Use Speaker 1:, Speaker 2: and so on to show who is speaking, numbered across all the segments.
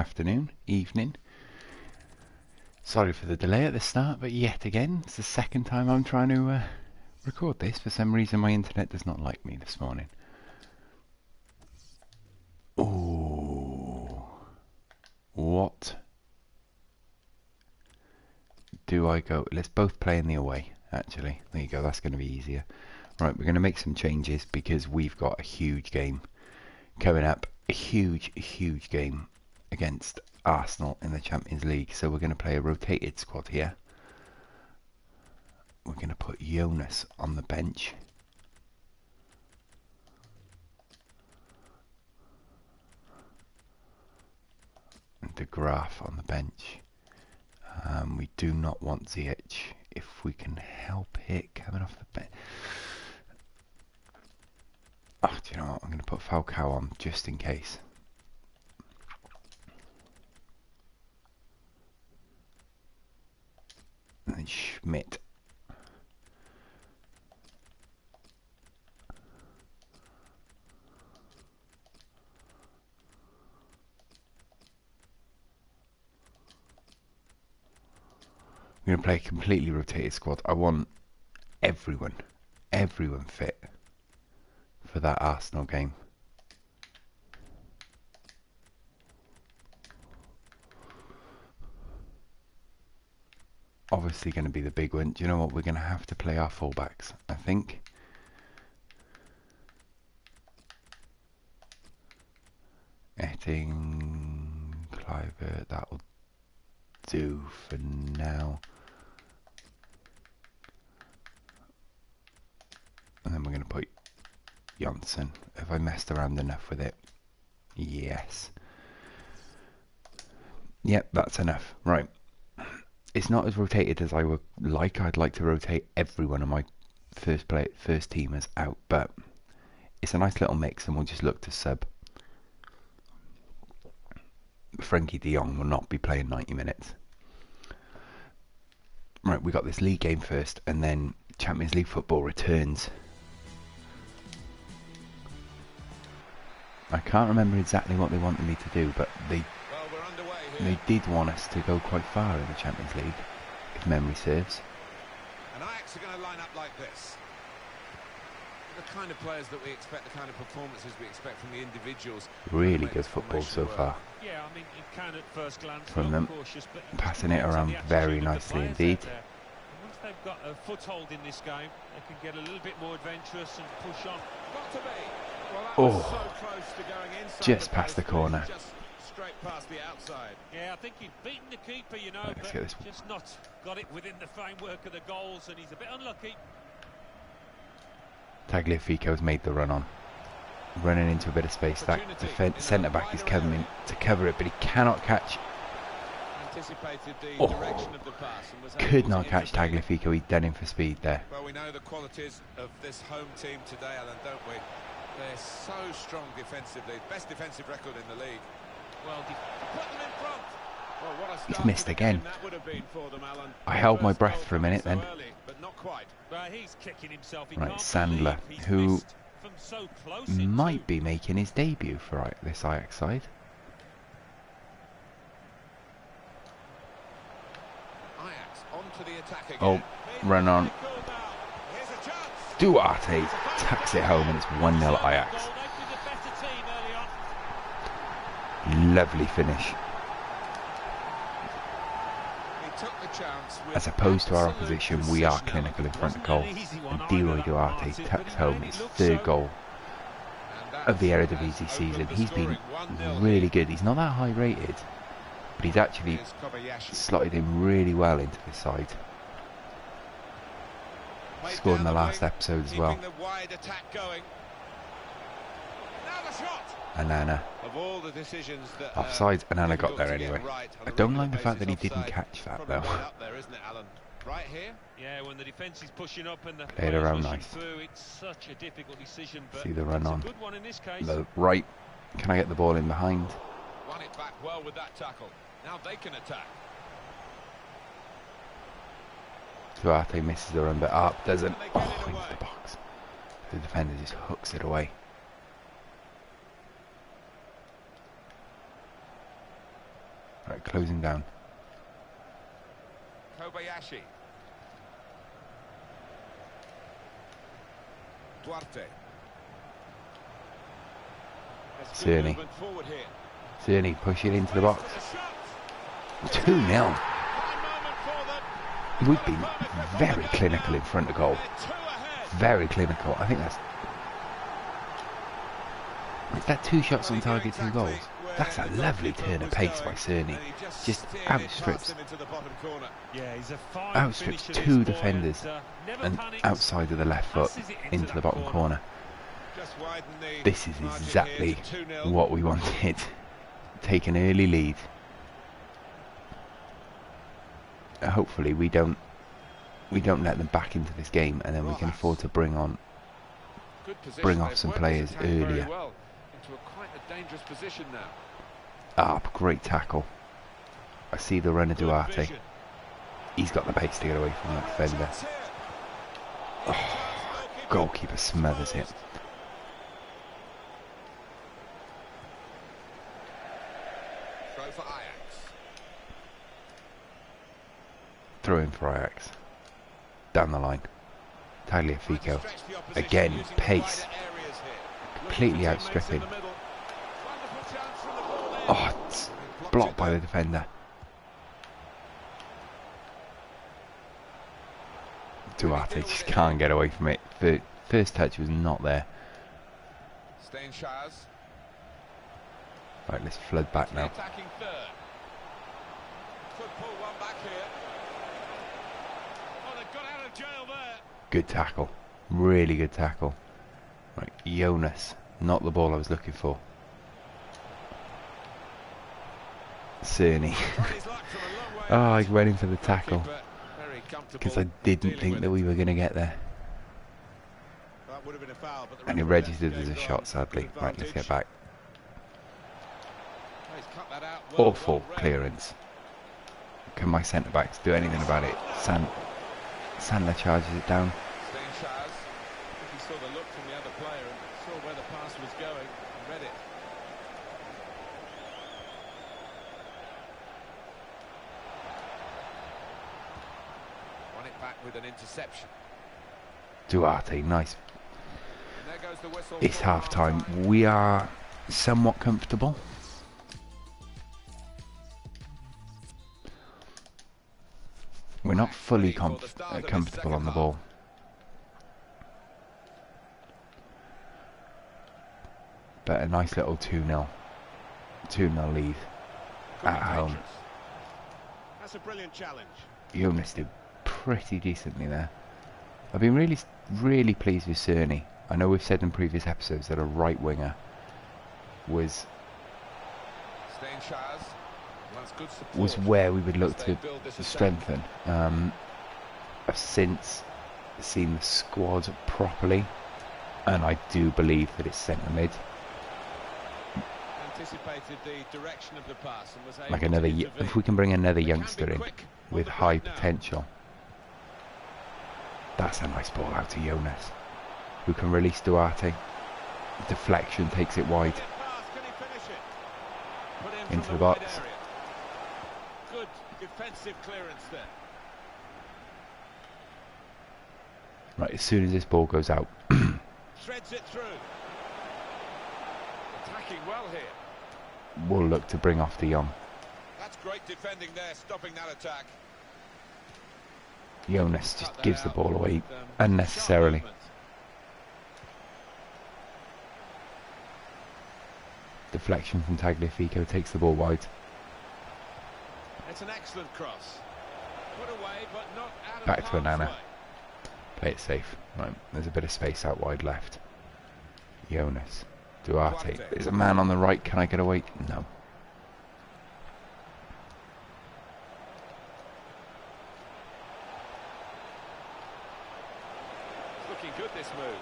Speaker 1: afternoon, evening. Sorry for the delay at the start, but yet again, it's the second time I'm trying to record this. For some reason my internet does not like me this morning. Oh, what do I go? Let's both play in the away, actually. There you go, that's going to be easier. Right, we're going to make some changes because we've got a huge game coming up. A huge game against Arsenal in the Champions League. So we're going to play a rotated squad here. We're going to put Jonas on the bench. And De Graaf on the bench. We do not want Ziyech if we can help it coming off the bench. Oh, do you know what? I'm going to put Falcao on just in case. And then Schmidt. I'm going to play a completely rotated squad. I want everyone fit for that Arsenal game. Obviously going to be the big one. Do you know what? We're going to have to play our fullbacks, I think. Etting, Cliver, that'll do for now. And then we're going to put Janssen. Have I messed around enough with it? Yes. Yep, that's enough. Right. It's not as rotated as I would like. I'd like to rotate every one of my first teamers out, but it's a nice little mix, and we'll just look to sub. Frankie de Jong will not be playing 90 minutes. Right, we got this league game first, and then Champions League football returns. I can't remember exactly what they wanted me to do, but they did want us to go quite far in the Champions League, if memory serves.
Speaker 2: And Ajax are going to line up like this. The kind of players that we expect, the kind of performances we expect from the individuals.
Speaker 1: Really good football so far.
Speaker 3: Yeah, I mean, you can at first glance
Speaker 1: from them,
Speaker 3: cautious, but
Speaker 1: passing it around very nicely indeed.
Speaker 3: Once they've got a foothold in this game, they can get a little bit more adventurous and push on. Got to be. Well, that was so close to going inside
Speaker 1: just past the corner.
Speaker 2: Just straight past the outside.
Speaker 3: Yeah, I think he'd beaten the keeper, you know, but just not got it within the framework of the goals, and he's a bit unlucky.
Speaker 1: Tagliafico's made the run on. Running into a bit of space. That centre-back is coming to cover it, but he cannot catch. Could not catch Tagliafico. He'd done him for speed there.
Speaker 2: Well, we know the qualities of this home team today, Alan, don't we? They're so strong defensively. Best defensive record in the league. Well, put them in front. Well, what a
Speaker 1: he's missed again.
Speaker 2: That would have been for them, Alan.
Speaker 1: I held my breath for a minute then.
Speaker 2: Early, but not quite.
Speaker 3: Well, he's kicking himself.
Speaker 1: Right, Sandler, who might be making his debut for this Ajax side.
Speaker 2: Ajax onto the attack again.
Speaker 1: Oh, run on. Duarte tacks it home, and it's 1-0 Ajax. Lovely finish. As opposed to our opposition, we are clinical in front of goal. And Leroy Duarte tucks home his third goal of the Eredivisie season. He's been really good. He's not that high rated, but he's actually slotted in really well into this side. Scored in the last episode as well. Anana. Offside, Anana got there anyway. I don't like the fact that he didn't catch that though.
Speaker 2: Right here.
Speaker 3: Yeah, when the defense is pushing up and the
Speaker 1: played around nice.
Speaker 3: Through, it's such a difficult decision, but
Speaker 1: see the run on.
Speaker 3: Good one in this case.
Speaker 1: The right. Can I get the ball in behind?
Speaker 2: Run it back well with that tackle. Now they can attack.
Speaker 1: Duarte misses the run, but up doesn't. Oh, into the box. The defender just hooks it away. Right, closing down.
Speaker 2: Kobayashi. Duarte.
Speaker 1: Cerny. Cerny, push it into the box. 2-0. We've been very clinical in front of goal. Very clinical. I think that's... Is that 2 shots on target, 2 goals? That's a lovely turn of pace by Cerny. Just outstrips 2 defenders and outside of the left foot into the bottom corner. This is exactly what we wanted. Take an early lead. Hopefully we don't let them back into this game, and then we can afford to bring off some players earlier. Ah, great tackle. I see the runner Duarte. He's got the pace to get away from that defender. Oh, goalkeeper smothers it.
Speaker 2: Throw for Ajax.
Speaker 1: Throw in for Ajax. Down the line. Tagliafico. Again, pace. Completely outstripping. Oh, it's blocked by the defender. Duarte just can't get away from it. The first touch was not there. Right, let's flood back now. Good tackle. Really good tackle. Right, Jonas. Not the ball I was looking for. Cerny. Oh, I went in for the tackle because I didn't think that we were going to get there. And it registered as a shot, sadly. Right, let's get back. Awful clearance. Can my centre-backs do anything about it? Sandler charges it down.
Speaker 2: He saw the look from the other player and saw where the pass was going and read it. Won it back with an interception.
Speaker 1: Duarte, nice. It's half time. We are somewhat comfortable. We're not fully comfortable on the ball. But a nice little 2-0 lead at home.
Speaker 2: That's a brilliant challenge.
Speaker 1: Jonas did pretty decently there. I've been really pleased with Cerny. I know we've said in previous episodes that a right winger was where we would look to strengthen. I've since seen the squad properly, and I do believe that it's centre mid. Like if we can bring another youngster in with high potential. That's a nice ball out to Jonas, who can release Duarte. Deflection takes it wide into the box.
Speaker 2: Good defensive clearance there.
Speaker 1: Right, as soon as this ball goes out,
Speaker 2: Threads it through. Attacking well here.
Speaker 1: We'll look to bring off De Jong.
Speaker 2: That's great defending there, stopping that attack.
Speaker 1: Jonas just gives the ball away unnecessarily. Deflection from Tagliafico takes the ball wide.
Speaker 2: It's an excellent cross. Put away, but not out of
Speaker 1: Back to
Speaker 2: harm's
Speaker 1: Banana.
Speaker 2: way.
Speaker 1: Play it safe. Right, there's a bit of space out wide left. Jonas. Duarte. There's a man on the right. Can I get away? No.
Speaker 2: Looking good, this move.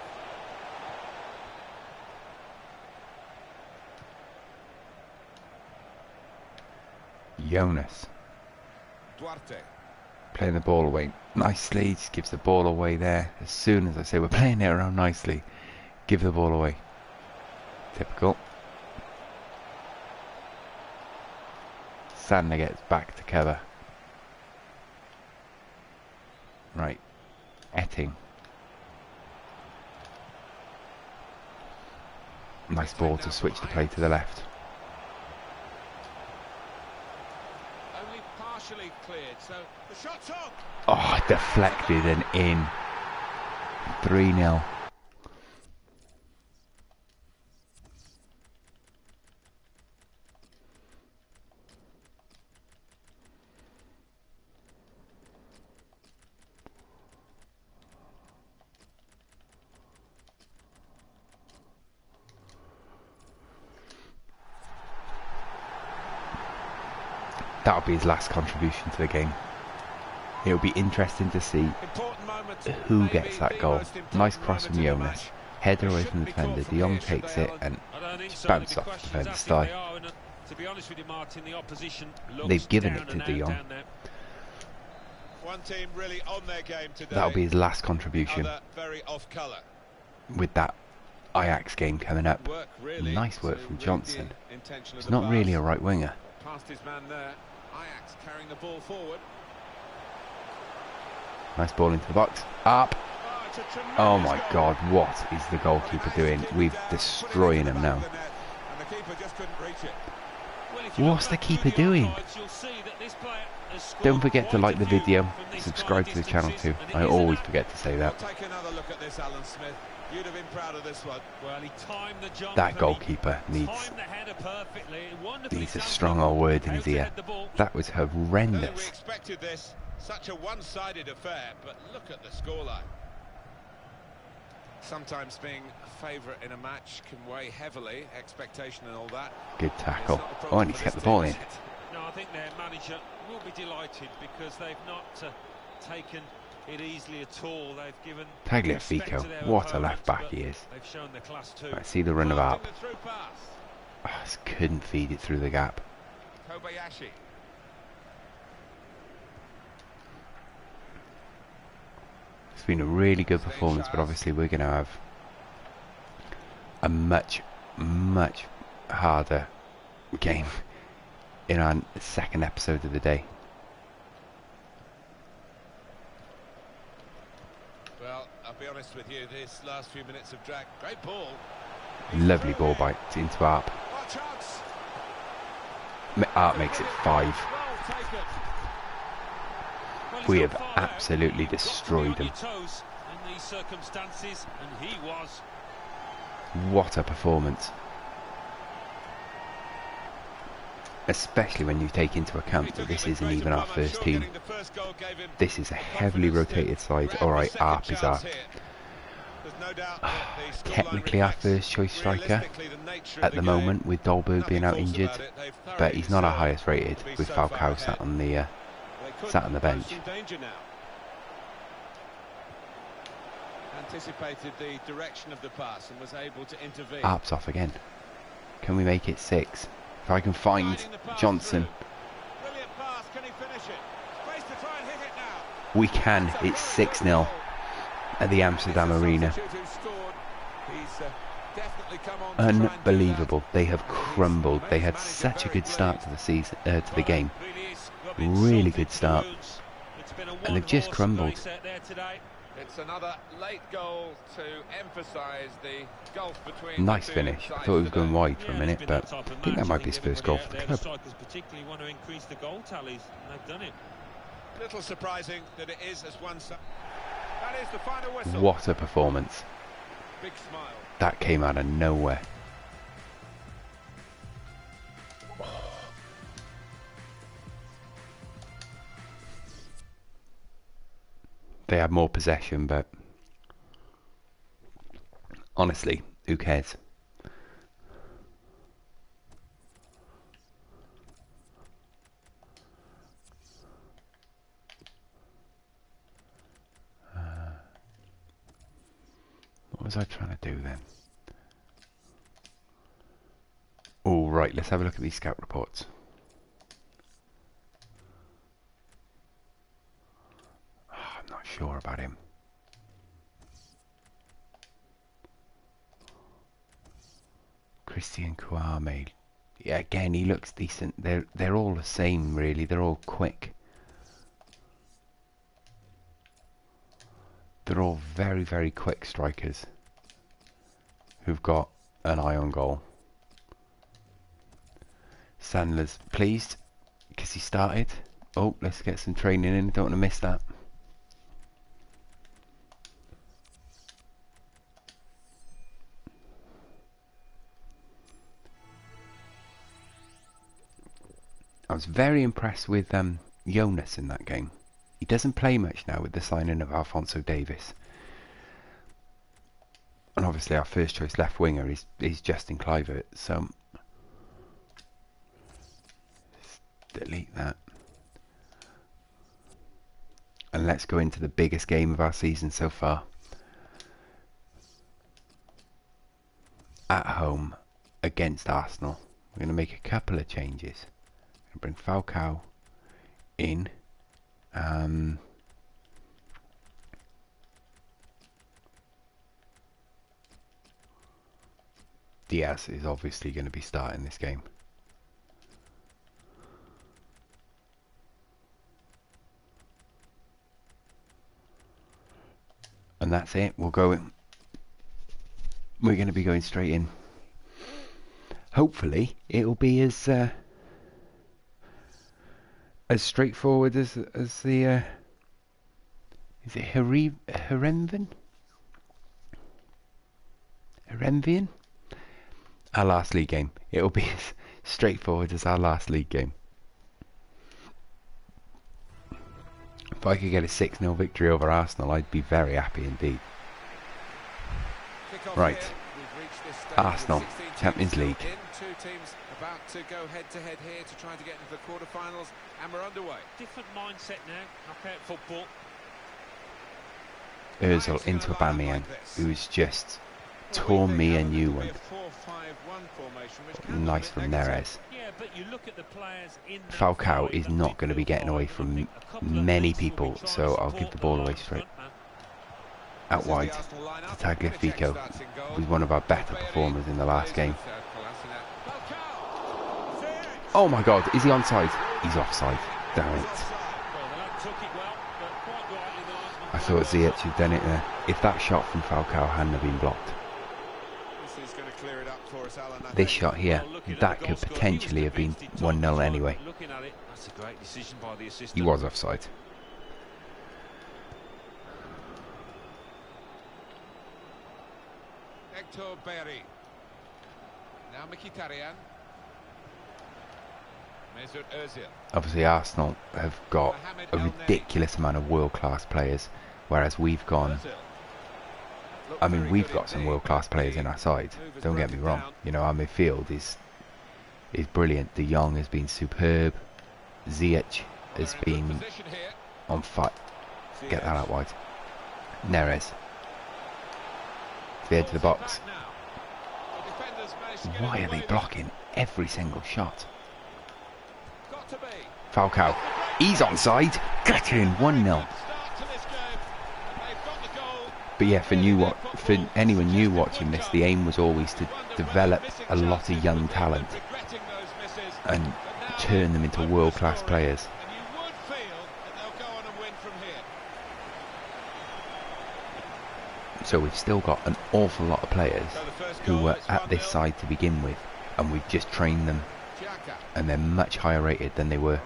Speaker 1: Jonas.
Speaker 2: Duarte.
Speaker 1: Playing the ball away nicely. Just gives the ball away there. As soon as I say we're playing it around nicely, give the ball away. Typical. Sander gets back to cover. Right. Etting. Nice ball to switch the play to the left.
Speaker 2: Only partially cleared, so the shot's on.
Speaker 1: Oh, deflected and in. 3-0. That'll be his last contribution to the game. It'll be interesting to see who gets that goal. Nice cross from Jonas. Header away from the defender. De Jong takes it and bounces off the defender's thigh. They've given it to De Jong.
Speaker 2: One team really on their game today.
Speaker 1: That'll be his last contribution.
Speaker 2: Very off colour.
Speaker 1: With that Ajax game coming up. Nice work from Johnson. He's not really a right winger.
Speaker 2: Past his man there. Ajax carrying the ball forward.
Speaker 1: Nice ball into the box. Up. Oh my God, what is the goalkeeper doing? We're destroying him now. What's the keeper doing? Don't forget to like the video, subscribe to the channel too. I always forget to say that.
Speaker 2: Take another look at this, Alan Smith. You'd have been proud of this one. Well, he timed the jump.
Speaker 1: That goalkeeper needs a strong old word in his ear. That was horrendous.
Speaker 2: We expected this. Such a one-sided affair, but look at the scoreline. Sometimes being a favourite in a match can weigh heavily, expectation and all that.
Speaker 1: Good tackle. Oh, and he's kept the ball in.
Speaker 3: No, I think their manager will be delighted because they've not taken it easily at all. They've given
Speaker 1: Tagliafico, what a left back he is.
Speaker 3: They've shown the class too.
Speaker 1: I see the run of Arp. Oh, just couldn't feed it through the gap.
Speaker 2: Kobayashi.
Speaker 1: It's been a really good performance, but obviously we're going to have a much harder game in our second episode of the day.
Speaker 2: Well, I'll be honest with you, this last few minutes of drag, great ball.
Speaker 1: Lovely ball bite into Arp. Arp makes it 5. We have absolutely destroyed him. What a performance. Especially when you take into account that this isn't even our first team. This is a heavily rotated side. Alright, Arp is our technically our first choice striker at the moment, with Dolberg being out injured, but he's not our highest rated, with Falcao sat on the bench.
Speaker 2: Anticipated the direction of the pass and was able to intervene.
Speaker 1: Arp's off again. Can we make it 6? If I can find Johnson.
Speaker 2: Brilliant pass. Can he finish it? Space to try and hit it now.
Speaker 1: We can. It's 6-0 at the Amsterdam Arena. Unbelievable. They have crumbled. They had such a good start to the season, to the game. Really good start. And they've just crumbled.
Speaker 2: It's another late goal to emphasise the gulf between.
Speaker 1: Nice finish. I thought it was going wide for a minute, but I think that might be his first goal for the club.
Speaker 3: Strikers particularly want to increase the goal tallies, and they've done it.
Speaker 2: Little surprising that it is as one side. That is the final whistle.
Speaker 1: What a performance.
Speaker 2: Big smile.
Speaker 1: That came out of nowhere. They had more possession, but honestly, who cares? What was I trying to do then? All right, let's have a look at these scout reports. Not sure about him. Christian Kouame, Yeah, again, he looks decent. They're all the same, really. They're all quick. They're all very, very quick strikers who've got an eye on goal. Sandler's pleased because he started. Oh, let's get some training in. Don't want to miss that. I was very impressed with Jonas in that game. He doesn't play much now with the signing of Alphonso Davies. And obviously our first choice left winger is Justin Kluivert, so delete that. And let's go into the biggest game of our season so far. At home against Arsenal. We're going to make a couple of changes. Bring Falcao in. Diaz is obviously going to be starting this game. And that's it. We'll go in. We're going to be going straight in. Hopefully it'll be as straightforward as the is it Herenvian? Our last league game. It'll be as straightforward as our last league game. If I could get a 6-0 victory over Arsenal, I'd be very happy indeed. Right. Arsenal, Champions League.
Speaker 2: Two teams about to go head-to-head here to try to get into the quarterfinals, and we're underway.
Speaker 3: Different mindset now, knockout football.
Speaker 1: Ozil into Aubameyang, who's just torn me a new one. Nice from Neres. Falcao is not going to be getting away from many people, so I'll give the ball away straight. Out wide to Tagliafico, who's one of our better performers in the last game. Oh my god, is he onside? He's offside. Damn it. I thought Ziyech had done it there. If that shot from Falcao hadn't have been blocked. This shot here, that could potentially have been 1-0 anyway. He was offside.
Speaker 2: Now Mkhitaryan.
Speaker 1: Obviously Arsenal have got a ridiculous amount of world-class players, whereas we've gone, I mean, we've got some world-class players in our side, don't get me wrong. You know, our midfield is brilliant. De Jong has been superb. Ziyech has been on fire. Get that out wide. Neres to the edge of the box. Why are they blocking every single shot? Falcao, he's onside. Get in, 1-0. But yeah, for anyone new watching this, the aim was always to develop a lot of young talent and turn them into world-class players. So we've still got an awful lot of players who were at this side to begin with, and we've just trained them, and they're much higher rated than they were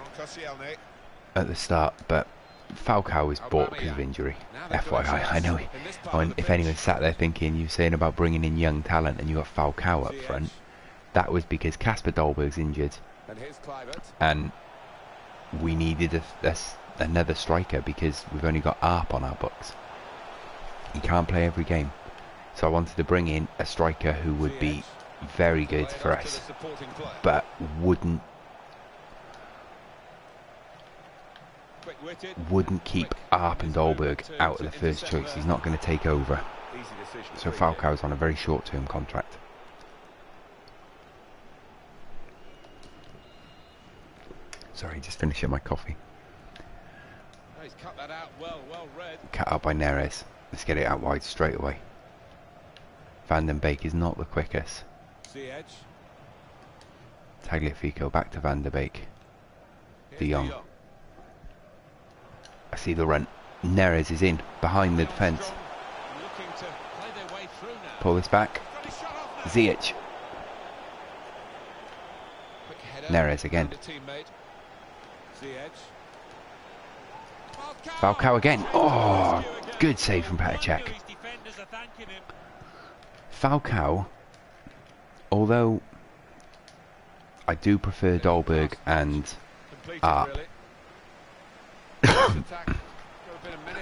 Speaker 1: at the start. But Falcao is bought because of injury. FYI, I know. If anyone sat there thinking you're saying about bringing in young talent and you got Falcao up front, that was because Kasper Dolberg's injured, and we needed another striker because we've only got Arp on our books. He can't play every game, so I wanted to bring in a striker who would be very good for us, but wouldn't keep Arp and Dolberg out of the first choice. He's not going to take over. So Falcao's on a very short-term contract. Sorry, just finishing my coffee. Cut out by Neres. Let's get it out wide straight away. Van den Beek is not the quickest. Tagliafico back to Van der Beek. De Jong. I see the run. Neres is in behind the defence. Pull this back. Ziyech. Neres again. Falcao again. Oh, good save from Petr Cech. Falcao, although I do prefer Dolberg and Arp.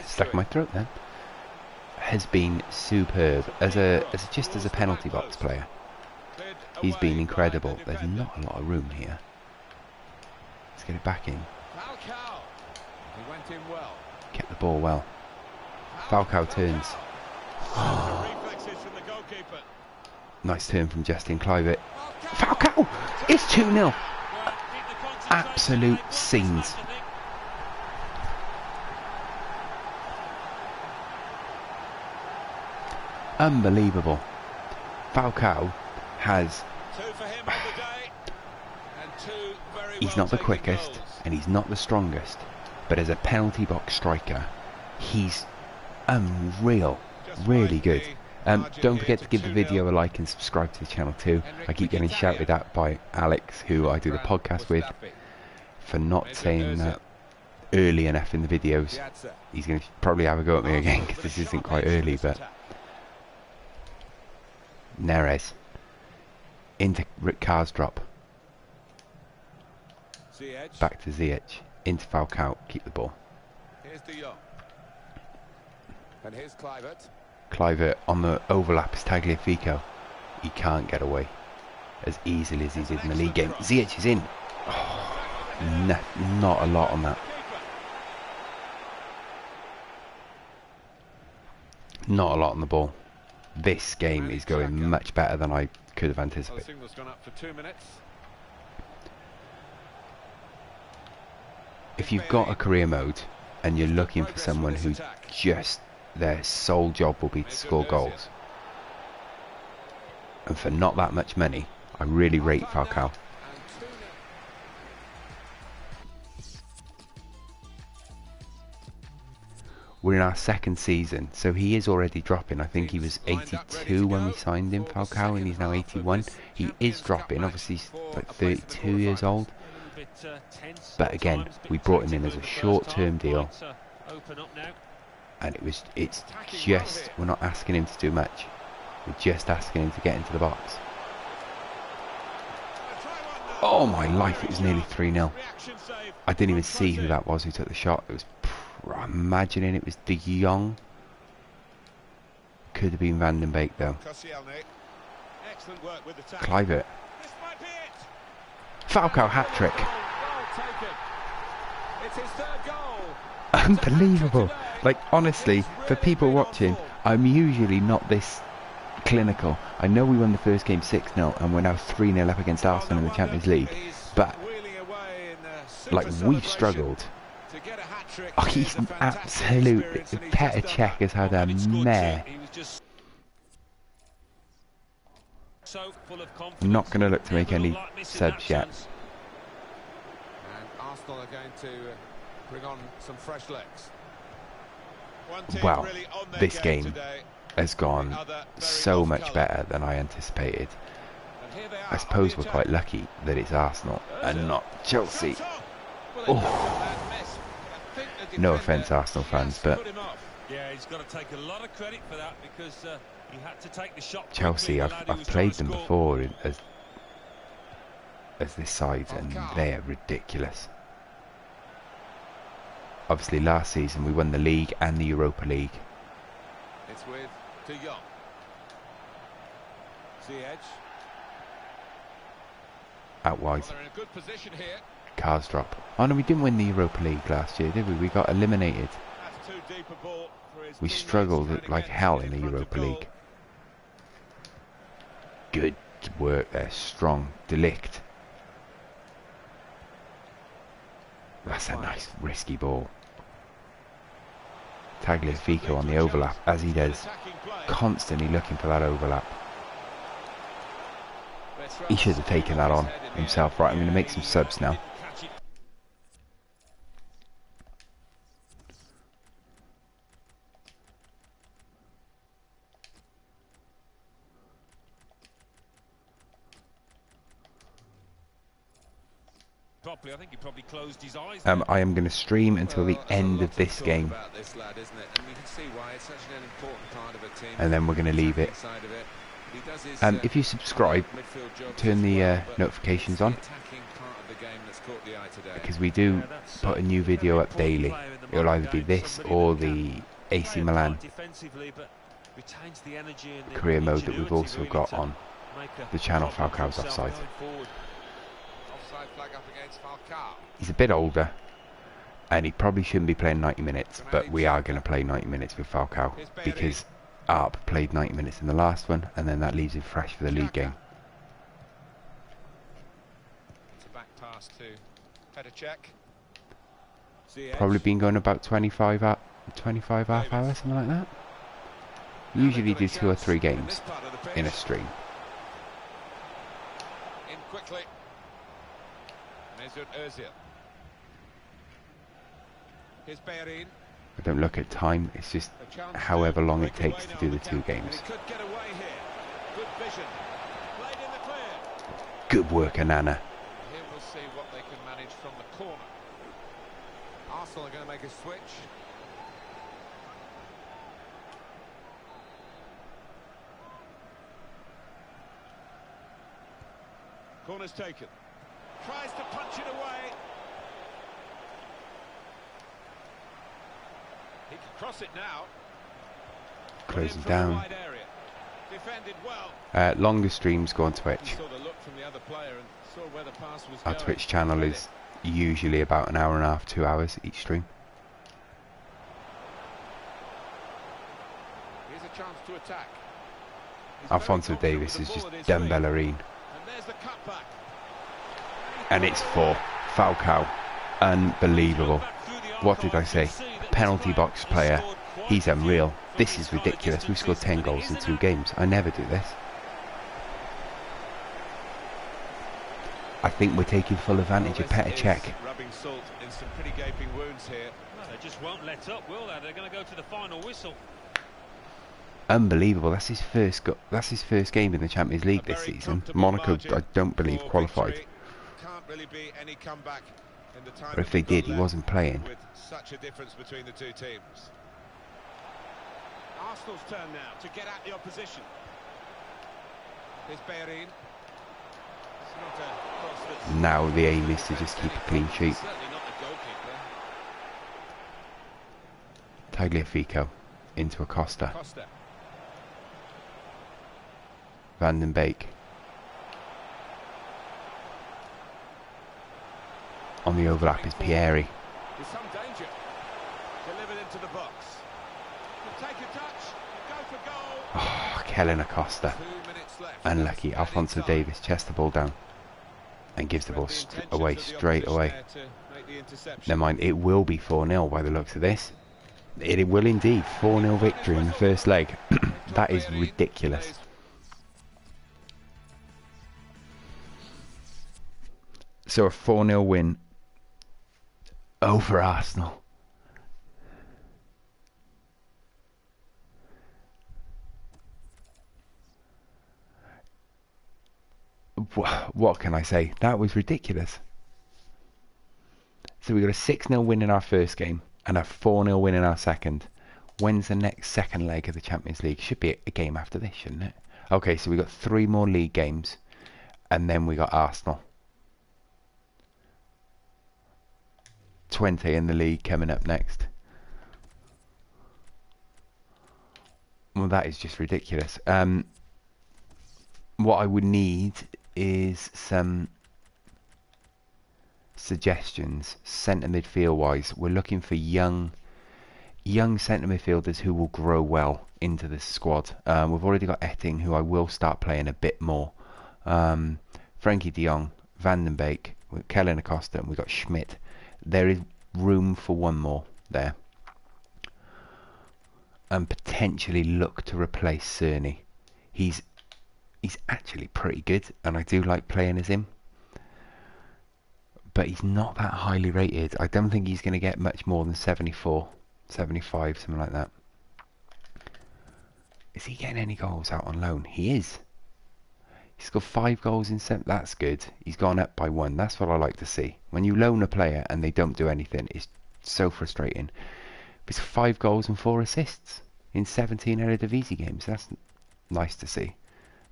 Speaker 1: Stuck in my throat then. Has been superb as a penalty box player. He's been incredible. There's not a lot of room here. Let's get it back in. Kept the ball well. Falcao turns. Nice turn from Justin Kluivert. Falcao! It's 2-0. Absolute scenes. Unbelievable. Falcao has... He's not the quickest and he's not the strongest, but as a penalty box striker, he's unreal. Really good. Don't forget to give the video a like and subscribe to the channel too. I keep getting shouted at by Alex, who I do the podcast with, for not saying that early enough in the videos. He's going to probably have a go at me again because this isn't quite early, but... Neres into Karsdorp, back to Ziyech, into Falcao, keep the ball.
Speaker 2: Here's De Jong. And here's Kluivert.
Speaker 1: Kluivert on the overlap is Tagliafico. He can't get away as easily as he did in the league game. Ziyech is in. Oh, not a lot on that. Not a lot on the ball. This game is going much better than I could have anticipated. If you've got a career mode and you're looking for someone who just their sole job will be to score goals, and for not that much money, I really rate Falcao. We're in our second season, so he is already dropping. I think he was 82 when we signed him, Falcao, and he's now 81. He is dropping. Obviously he's like 32 years old. But again, we brought him in as a short-term deal. And it's just, we're not asking him to do much. We're just asking him to get into the box. Oh my life, it was nearly 3-0. I didn't even see who that was who took the shot. It was... I'm imagining it was De Jong. Could have been Van den Beek though. Kluivert. Falcao hat-trick. Unbelievable. Like, honestly, for people watching, I'm usually not this clinical. I know we won the first game 6-0 and we're now 3-0 up against Arsenal in the Champions League. But, like, we've struggled. Oh, he's absolute... Petr Cech has had a mare. I'm not going to look to make any subs yet.
Speaker 2: And Arsenal are going to bring on some fresh legs.
Speaker 1: Well, this game has gone so much better than I anticipated. I suppose we're quite lucky that it's Arsenal and not Chelsea. Oh. No offence, Arsenal fans, but
Speaker 3: yeah, he's got to take a lot of credit for that because he had to take the shot.
Speaker 1: Chelsea, I've played them before as this side, and they are ridiculous. Obviously, last season we won the league and the Europa League.
Speaker 2: It's with De Jong. Ziyech.
Speaker 1: Out wide.
Speaker 2: Well, they're in a good position here.
Speaker 1: Karsdorp. Oh no, we didn't win the Europa League last year, did we? We got eliminated. We struggled like hell in the Europa League. Good work there, strong. De Ligt. That's a nice risky ball. Tagliafico on the overlap, as he does. Constantly looking for that overlap. He should have taken that on himself. Right, I'm going to make some subs now.
Speaker 3: I think he probably closed his eyes.
Speaker 1: I am going to stream until the end of this game, and then we're going to leave it. If you subscribe, turn the notifications on, because we do put a new video up daily. It'll either be this or the AC Milan career mode that we've also got on the channel. Falcao's offside. He's a bit older, and he probably shouldn't be playing 90 minutes, but we are going to play 90 minutes with Falcao, because Arp played 90 minutes in the last one, and then that leaves him fresh for the league game. Probably been going about 25 half hours, something like that. Usually do 2 or 3 games in a stream. I don't look at time, it's just however long it takes to do the 2 games. Good work, Anana.
Speaker 2: Here we'll see what they can manage from the corner. Arsenal are going to make a switch. Corner's taken. Tries to punch it away. He can cross it now.
Speaker 1: Closing down.
Speaker 2: Defended well.
Speaker 1: Longer streams go on Twitch. Our Twitch channel is usually about an hour and a half, 2 hours each stream.
Speaker 2: Here's a chance to attack.
Speaker 1: Alphonso Davies has just done Bellerin. And it's for Falcao. Unbelievable. What did I say? A penalty box player. He's unreal. This is ridiculous. We've scored 10 goals in 2 games. I never do this. I think we're taking full advantage of Petr Cech.
Speaker 2: Rubbing salt in some pretty gaping wounds here.
Speaker 3: Well, they just won't let up, will they? They're going to go to the final whistle.
Speaker 1: Unbelievable. That's his first game in the Champions League this season. Monaco, I don't believe, qualified.
Speaker 2: Can't really be any comeback in the time.
Speaker 1: Or if they did, he wasn't playing.
Speaker 2: With such a difference between the 2 teams. Arsenal's turn now to get at the opposition. Here's Bellerin.
Speaker 1: Now the aim is to just keep a clean sheet. Tagliafico into Acosta. Van den Beek. On the overlap is Pieri.
Speaker 2: There's some danger. Delivered into the box. Take a touch. Go for goal.
Speaker 1: Oh, Kellen Acosta.
Speaker 2: 2 minutes left.
Speaker 1: Unlucky. Alphonso Davies chests the ball down and gives the ball away straight away. Never mind, it will be 4-0 by the looks of this. It will indeed. 4-0 victory in the first leg. That is ridiculous. So a 4-0 win over Arsenal. What can I say? That was ridiculous. So we got a 6-0 win in our first game and a 4-0 win in our second. When's the next second leg of the Champions League? Should be a game after this, shouldn't it? Okay, so we got 3 more league games and then we got Arsenal. 20 in the league coming up next. Well, that is just ridiculous. What I would need is some suggestions centre midfield wise. We're looking for young centre midfielders who will grow well into this squad. We've already got Etting, who I will start playing a bit more. Frankie de Jong, Van den Beek, Kellen Acosta, and we've got Schmidt. There is room for one more there. And potentially look to replace Cerny. He's he's actually pretty good, and I do like playing as him. But he's not that highly rated. I don't think he's going to get much more than 74, 75, something like that. Is he getting any goals out on loan? He is. He's got 5 goals in 7. That's good. He's gone up by 1. That's what I like to see. When you loan a player and they don't do anything, it's so frustrating. But it's 5 goals and 4 assists in 17 Eredivisie games. That's nice to see.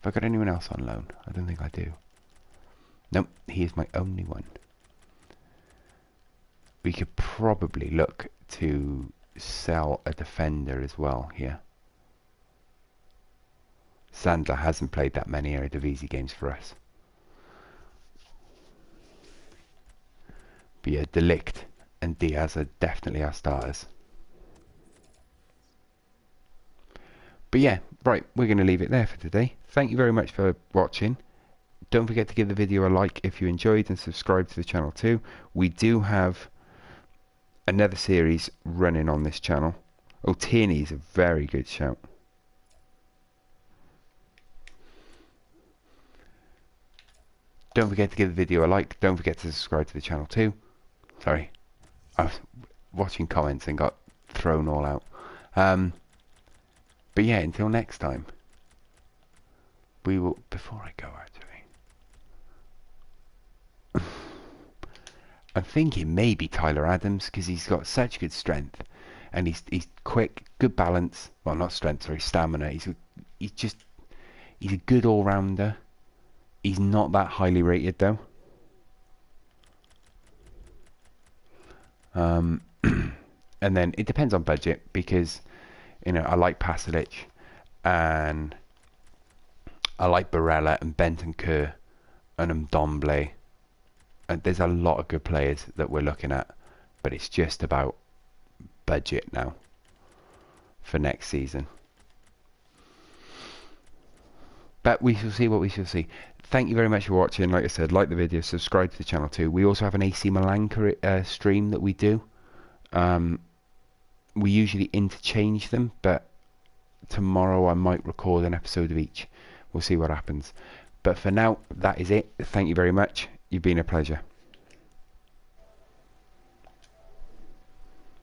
Speaker 1: Have I got anyone else on loan? I don't think I do. Nope, he is my only one. We could probably look to sell a defender as well here. Sandler hasn't played that many Eredivisie games for us. But yeah, De Ligt and Diaz are definitely our starters. But yeah, right, we're going to leave it there for today. Thank you very much for watching. Don't forget to give the video a like if you enjoyed, and subscribe to the channel too. We do have another series running on this channel. Oh, Tierney is a very good shout. Don't forget to give the video a like. Don't forget to subscribe to the channel too. Sorry, I was watching comments and got thrown all out. But yeah, until next time, we will... Before I go, actually, I'm thinking maybe Tyler Adams, because he's got such good strength, and he's quick, good balance. Well, not strength, sorry, stamina. He's a good all-rounder. He's not that highly rated though. And then it depends on budget, because you know I like Pasalic, and I like Barella and Bentancur and Ndomble. And there's a lot of good players that we're looking at, but it's just about budget now for next season. But we shall see what we shall see. Thank you very much for watching. Like I said, like the video, subscribe to the channel too. We also have an AC Milan stream that we do. We usually interchange them, but tomorrow I might record an episode of each. We'll see what happens. But for now, that is it. Thank you very much. You've been a pleasure.